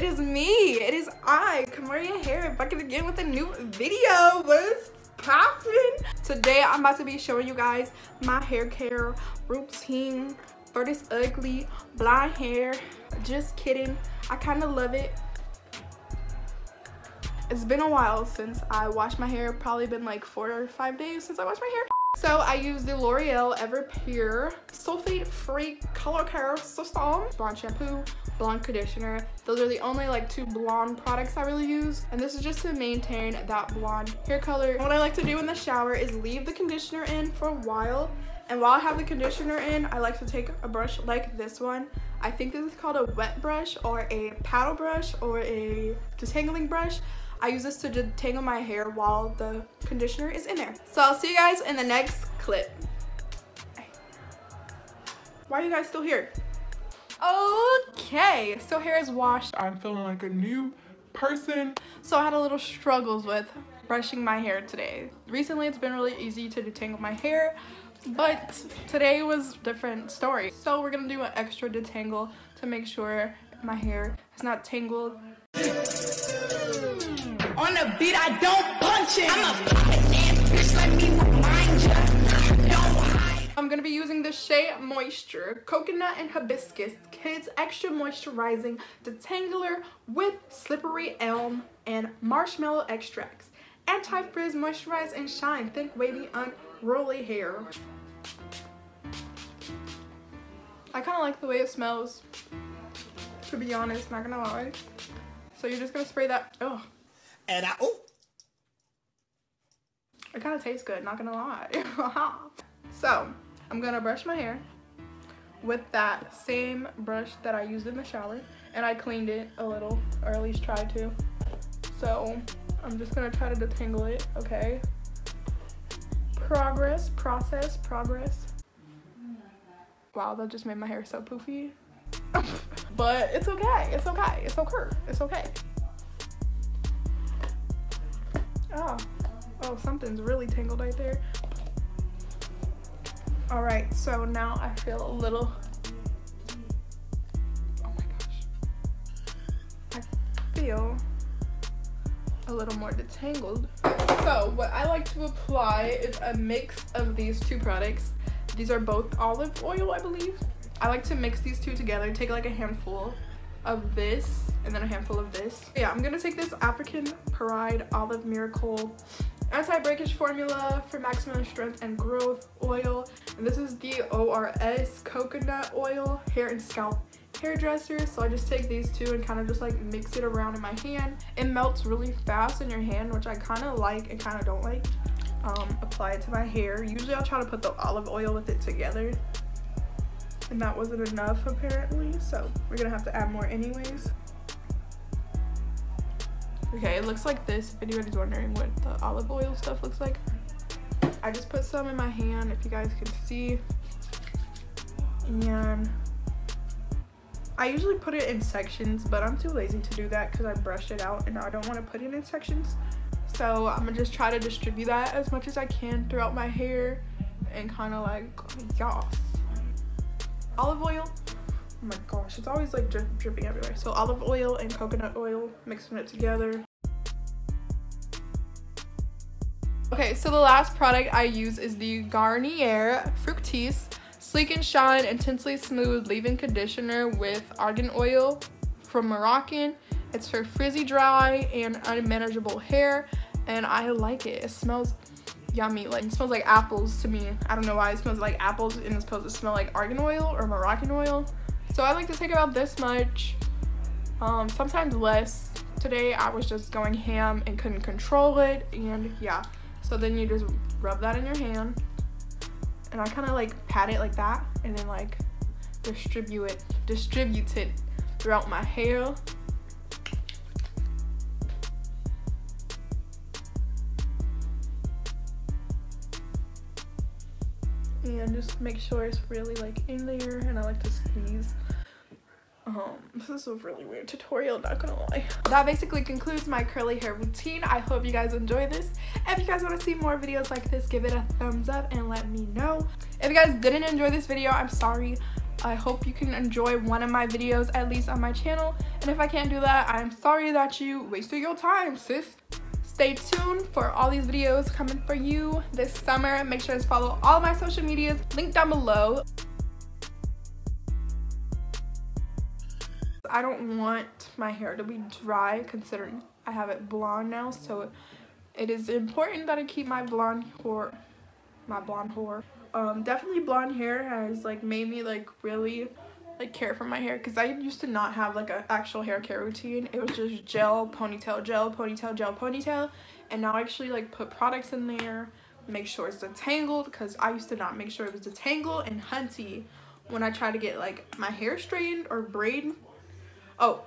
is me. It is I, Kamaria here, back again with a new video. What's poppin'? Today I'm about to be showing you guys my hair care routine for this ugly blonde hair. Just kidding. I kind of love it. It's been a while since I washed my hair. Probably been like 4 or 5 days since I washed my hair. So I use the L'Oreal Ever Pure Sulfate Free Color Care System. Blonde shampoo, blonde conditioner. Those are the only like 2 blonde products I really use. And this is just to maintain that blonde hair color. What I like to do in the shower is leave the conditioner in for a while. And while I have the conditioner in, I like to take a brush like this one. I think this is called a wet brush or a paddle brush or a detangling brush. I use this to detangle my hair while the conditioner is in there. So I'll see you guys in the next clip. Why are you guys still here? Okay, so hair is washed. I'm feeling like a new person. So I had a little struggles with brushing my hair today. Recently it's been really easy to detangle my hair, but today was a different story. So we're gonna do an extra detangle to make sure my hair is not tangled. On the beat, I don't punch it. I'm a fucking ass bitch, let me remind ya. Don't hide. I'm gonna be using the Shea Moisture Coconut and Hibiscus Kids Extra Moisturizing Detangler with Slippery Elm and Marshmallow Extracts. Anti-frizz, moisturize, and shine. Think wavy, unruly hair. I kind of like the way it smells, to be honest, not gonna lie. So you're just gonna spray that. Oh. And It kind of tastes good, not gonna lie. So I'm gonna brush my hair with that same brush that I used in the shower, and I cleaned it a little, or at least tried to. So I'm just gonna try to detangle it. Okay, progress. Wow, that just made my hair so poofy. But it's okay, it's okay, it's okay, it's okay. Oh, something's really tangled right there. All right, so now I feel a little, oh my gosh. I feel a little more detangled. So what I like to apply is a mix of these 2 products. These are both olive oil, I believe. I like to mix these 2 together, take like a handful of this and then a handful of this. Yeah, I'm gonna take this African Pride Olive Miracle Anti-Breakage Formula for Maximum Strength and Growth Oil. And this is the ORS Coconut Oil Hair and Scalp Hairdresser. So I just take these 2 and kind of just like mix it around in my hand. It melts really fast in your hand, which I kind of like and kind of don't like. Apply it to my hair. Usually I'll try to put the olive oil with it together, and that wasn't enough apparently, so we're gonna have to add more anyways. Okay, it looks like this, if anybody's wondering what the olive oil stuff looks like. I just put some in my hand, if you guys can see, and I usually put it in sections, but I'm too lazy to do that because I brushed it out and I don't want to put it in sections. So I'm gonna just try to distribute that as much as I can throughout my hair and kind of like, yeah. Olive oil, oh my gosh, it's always like dripping everywhere. So olive oil and coconut oil, mixing it together. Okay, so the last product I use is the Garnier Fructise Sleek and Shine Intensely Smooth Leave-In Conditioner with Argan Oil from Moroccan. It's for frizzy, dry, and unmanageable hair, and I like it. It smells yummy. Like, it smells like apples to me. I don't know why it smells like apples and it's supposed to smell like argan oil or Moroccan oil. So I like to take about this much, sometimes less. Today I was just going ham and couldn't control it, and yeah. So then you just rub that in your hand, and I kind of like pat it like that, and then like distribute it throughout my hair. And just make sure it's really like in there, and I like to squeeze. This is a really weird tutorial, not gonna lie. That basically concludes my curly hair routine. I hope you guys enjoy this. If you guys want to see more videos like this, give it a thumbs up and let me know. If you guys didn't enjoy this video, I'm sorry. I hope you can enjoy one of my videos at least on my channel, and if I can't do that, I'm sorry that you wasted your time, sis. Stay tuned for all these videos coming for you this summer. Make sure to follow all my social medias, link down below. I don't want my hair to be dry considering I have it blonde now, so it is important that I keep my blonde hair. Definitely blonde hair has like made me like really like care for my hair, because I used to not have like an actual hair care routine. It was just gel, ponytail, gel, ponytail, gel, ponytail, and now I actually like put products in there, make sure it's detangled, because I used to not make sure it was detangled and hunty when I try to get like my hair straightened or braid. Oh,